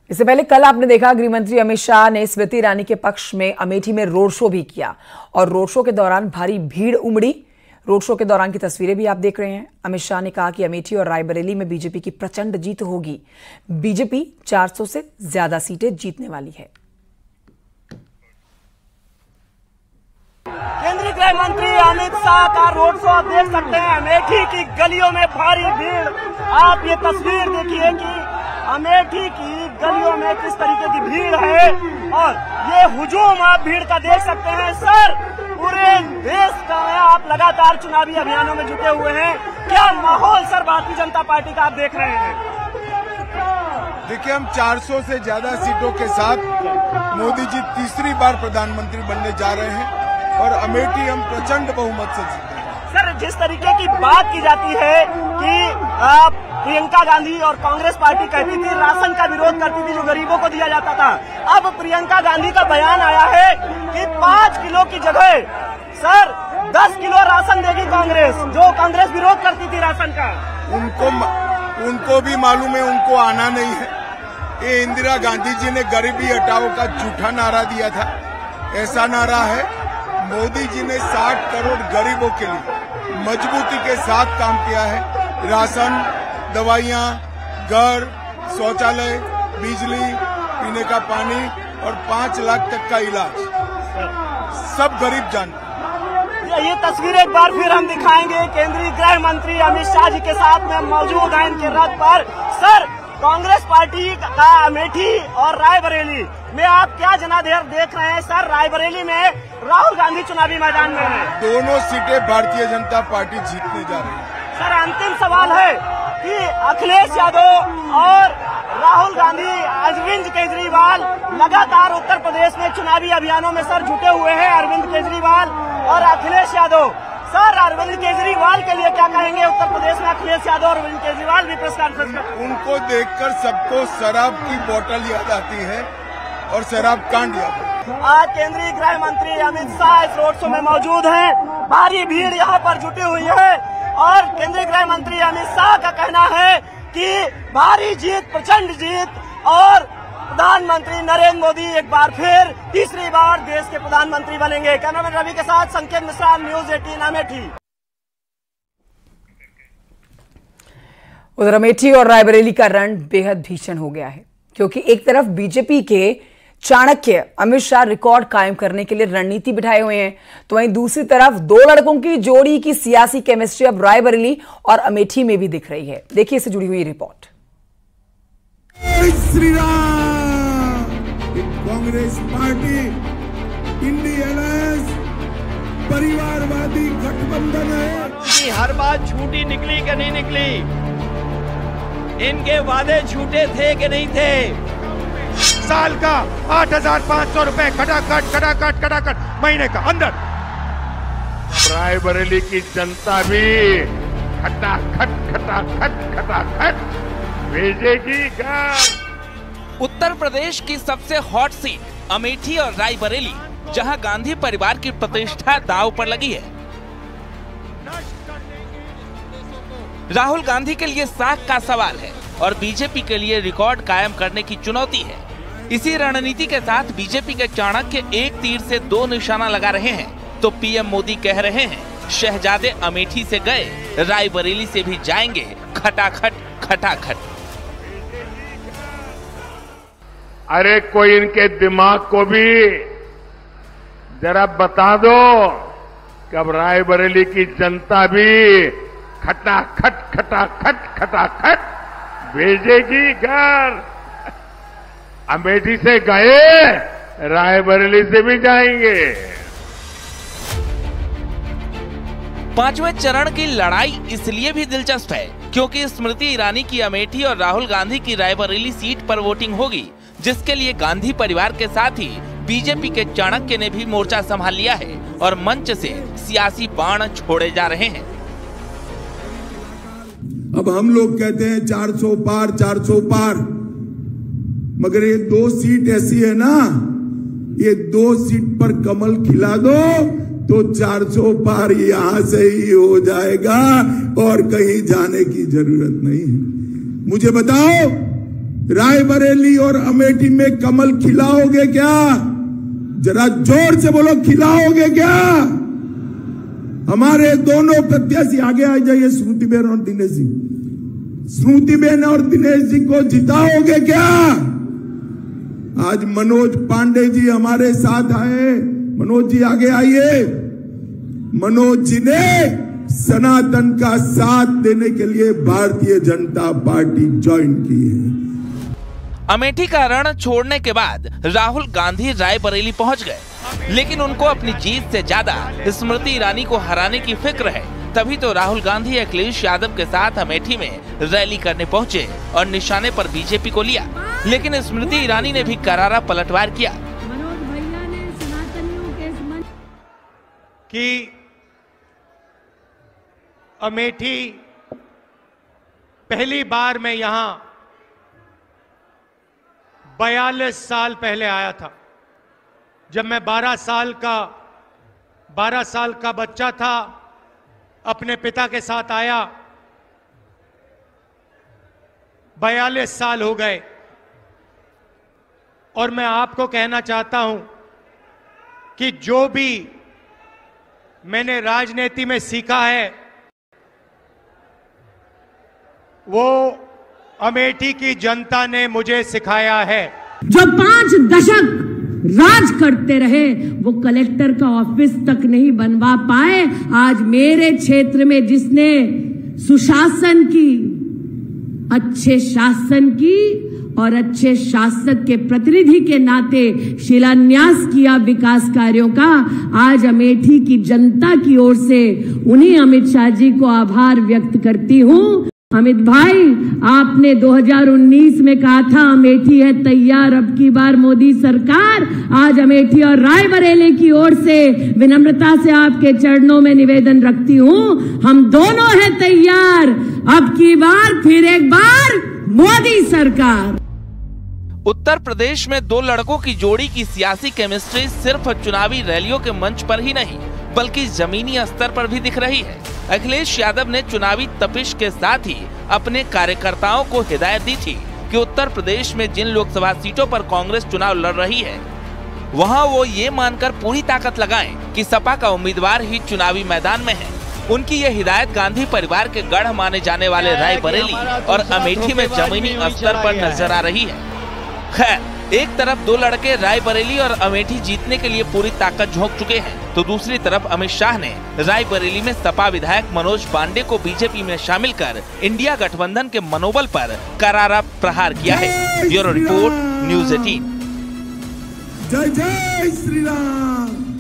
इससे पहले कल आपने देखा गृह मंत्री अमित शाह ने स्मृति ईरानी के पक्ष में अमेठी में रोड शो भी किया और रोड शो के दौरान भारी भीड़ उमड़ी। रोड शो के दौरान की तस्वीरें भी आप देख रहे हैं। अमित शाह ने कहा कि अमेठी और रायबरेली में बीजेपी की प्रचंड जीत होगी। बीजेपी 400 से ज्यादा सीटें जीतने वाली है। केंद्रीय गृह मंत्री अमित शाह का रोड शो आप देख सकते हैं। अमेठी की गलियों में भारी भीड़। आप ये तस्वीर देखिए कि अमेठी की गलियों में किस तरीके की भीड़ है और ये हुजूम आप भीड़ का देख सकते हैं। सर, पूरे देश का आप लगातार चुनावी अभियानों में जुटे हुए हैं। क्या माहौल सर भारतीय जनता पार्टी का आप देख रहे हैं? देखिए, हम 400 से ज्यादा सीटों के साथ मोदी जी तीसरी बार प्रधानमंत्री बनने जा रहे हैं और अमेठी हम प्रचंड बहुमत से जीते। सर, जिस तरीके की बात की जाती है कि प्रियंका गांधी और कांग्रेस पार्टी कहती थी राशन का विरोध करती थी जो गरीबों को दिया जाता था, अब प्रियंका गांधी का बयान आया है कि 5 किलो की जगह सर 10 किलो राशन देगी कांग्रेस, जो कांग्रेस विरोध करती थी राशन का। उनको भी मालूम है उनको आना नहीं है। ये इंदिरा गांधी जी ने गरीबी हटाओ का झूठा नारा दिया था, ऐसा नारा है। मोदी जी ने 60 करोड़ गरीबों के लिए मजबूती के साथ काम किया है। राशन, दवाइयाँ, घर, शौचालय, बिजली, पीने का पानी और 5 लाख तक का इलाज, सब गरीब जानते। ये तस्वीर एक बार फिर हम दिखाएंगे। केंद्रीय गृह मंत्री अमित शाह जी के साथ में मौजूद हैं इनके रथ पर। सर, कांग्रेस पार्टी का अमेठी और रायबरेली में आप क्या जनादेह देख रहे हैं? सर, रायबरेली में राहुल गांधी चुनावी मैदान में हैं। दोनों सीटें भारतीय जनता पार्टी जीतने जा रही है। सर, अंतिम सवाल है कि अखिलेश यादव और राहुल गांधी, अरविंद केजरीवाल लगातार उत्तर प्रदेश में चुनावी अभियानों में सर जुटे हुए हैं। अरविंद केजरीवाल और अखिलेश यादव। सर, अरविंद केजरीवाल के लिए क्या कहेंगे? उत्तर प्रदेश में अखिलेश यादव और अरविंद केजरीवाल भी प्रेस कॉन्फ्रेंस में। उनको देखकर सबको शराब की बोतल याद आती है और शराब कांड याद आती है। आज केंद्रीय गृह मंत्री अमित शाह इस रोड शो में मौजूद हैं। भारी भीड़ यहाँ पर जुटी हुई है और केंद्रीय गृह मंत्री अमित शाह का कहना है कि भारी जीत, प्रचंड जीत और प्रधानमंत्री नरेंद्र मोदी एक बार फिर तीसरी बार देश के प्रधानमंत्री बनेंगे। कैमरामैन रवि के साथ संकेत मिश्रा, न्यूज 18 अमेठी। उधर अमेठी और रायबरेली का रण बेहद भीषण हो गया है, क्योंकि एक तरफ बीजेपी के चाणक्य अमित शाह रिकॉर्ड कायम करने के लिए रणनीति बिठाए हुए हैं, तो वहीं दूसरी तरफ दो लड़कों की जोड़ी की सियासी केमिस्ट्री अब रायबरेली और अमेठी में भी दिख रही है। देखिए इससे जुड़ी हुई रिपोर्ट। श्री राम, कांग्रेस पार्टी इंडिया परिवारवादी गठबंधन है। हर बात झूठी निकली कि नहीं निकली? इनके वादे झूठे थे कि नहीं थे? साल का 8,500 रुपए खटाखट महीने का अंदर। रायबरेली की जनता भी खटाखट भेजेगी घर। उत्तर प्रदेश की सबसे हॉट सीट अमेठी और रायबरेली, जहां गांधी परिवार की प्रतिष्ठा दांव पर लगी है। राहुल गांधी के लिए साख का सवाल है और बीजेपी के लिए रिकॉर्ड कायम करने की चुनौती है। इसी रणनीति के साथ बीजेपी के चाणक्य एक तीर से 2 निशाना लगा रहे हैं। तो पीएम मोदी कह रहे हैं शहजादे अमेठी से गए, रायबरेली से भी जाएंगे खटाखट। अरे कोई इनके दिमाग को भी जरा बता दो कि अब रायबरेली की जनता भी खटाखट भेजेगी घर। अमेठी से गए, रायबरेली से भी जाएंगे। 5वें चरण की लड़ाई इसलिए भी दिलचस्प है क्योंकि स्मृति ईरानी की अमेठी और राहुल गांधी की रायबरेली सीट पर वोटिंग होगी, जिसके लिए गांधी परिवार के साथ ही बीजेपी के चाणक्य ने भी मोर्चा संभाल लिया है और मंच से सियासी बाण छोड़े जा रहे हैं। अब हम लोग कहते हैं 400 पार, मगर ये 2 सीट ऐसी है ना, ये 2 सीट पर कमल खिला दो तो 400 पार यहां से ही हो जाएगा और कहीं जाने की जरूरत नहीं है। मुझे बताओ, रायबरेली और अमेठी में कमल खिलाओगे क्या? जरा जोर से बोलो, खिलाओगे क्या? हमारे दोनों प्रत्याशी आगे आ जाइए, स्मृतिबेन और दिनेश जी। स्मृतिबेन और दिनेश जी को जिताओगे क्या? आज मनोज पांडे जी हमारे साथ आए। मनोज जी आगे आइए। मनोज जी ने सनातन का साथ देने के लिए भारतीय जनता पार्टी ज्वाइन की है। अमेठी का रण छोड़ने के बाद राहुल गांधी रायबरेली पहुंच गए, लेकिन उनको अपनी जीत से ज्यादा स्मृति ईरानी को हराने की फिक्र है। तभी तो राहुल गांधी अखिलेश यादव के साथ अमेठी में रैली करने पहुंचे और निशाने पर बीजेपी को लिया, लेकिन स्मृति ईरानी ने भी करारा पलटवार किया। मनोज भैया ने सनातनियों के मंच कि अमेठी पहली बार मैं यहां 42 साल पहले आया था, जब मैं 12 साल का बच्चा था। अपने पिता के साथ आया। 42 साल हो गए और मैं आपको कहना चाहता हूं कि जो भी मैंने राजनीति में सीखा है वो अमेठी की जनता ने मुझे सिखाया है। जो 5 दशक राज करते रहे वो कलेक्टर का ऑफिस तक नहीं बनवा पाए। आज मेरे क्षेत्र में जिसने सुशासन की, अच्छे शासन की और अच्छे शासक के प्रतिनिधि के नाते शिलान्यास किया विकास कार्यों का, आज अमेठी की जनता की ओर से उन्हीं अमित शाह जी को आभार व्यक्त करती हूं। अमित भाई, आपने 2019 में कहा था अमेठी है तैयार, अब की बार मोदी सरकार। आज अमेठी और रायबरेली की ओर से विनम्रता से आपके चरणों में निवेदन रखती हूं, हम दोनों हैं तैयार, अब की बार फिर एक बार मोदी सरकार। उत्तर प्रदेश में दो लड़कों की जोड़ी की सियासी केमिस्ट्री सिर्फ चुनावी रैलियों के मंच पर ही नहीं बल्कि जमीनी स्तर पर भी दिख रही है। अखिलेश यादव ने चुनावी तपिश के साथ ही अपने कार्यकर्ताओं को हिदायत दी थी कि उत्तर प्रदेश में जिन लोकसभा सीटों पर कांग्रेस चुनाव लड़ रही है वहां वो ये मानकर पूरी ताकत लगाएं कि सपा का उम्मीदवार ही चुनावी मैदान में है। उनकी ये हिदायत गांधी परिवार के गढ़ माने जाने वाले रायबरेली और अमेठी में जमीनी स्तर पर नजर आ रही है। खैर, एक तरफ दो लड़के रायबरेली और अमेठी जीतने के लिए पूरी ताकत झोंक चुके हैं, तो दूसरी तरफ अमित शाह ने रायबरेली में सपा विधायक मनोज पांडे को बीजेपी में शामिल कर इंडिया गठबंधन के मनोबल पर करारा प्रहार किया है। Bureau report, news 18। जय जय श्री राम।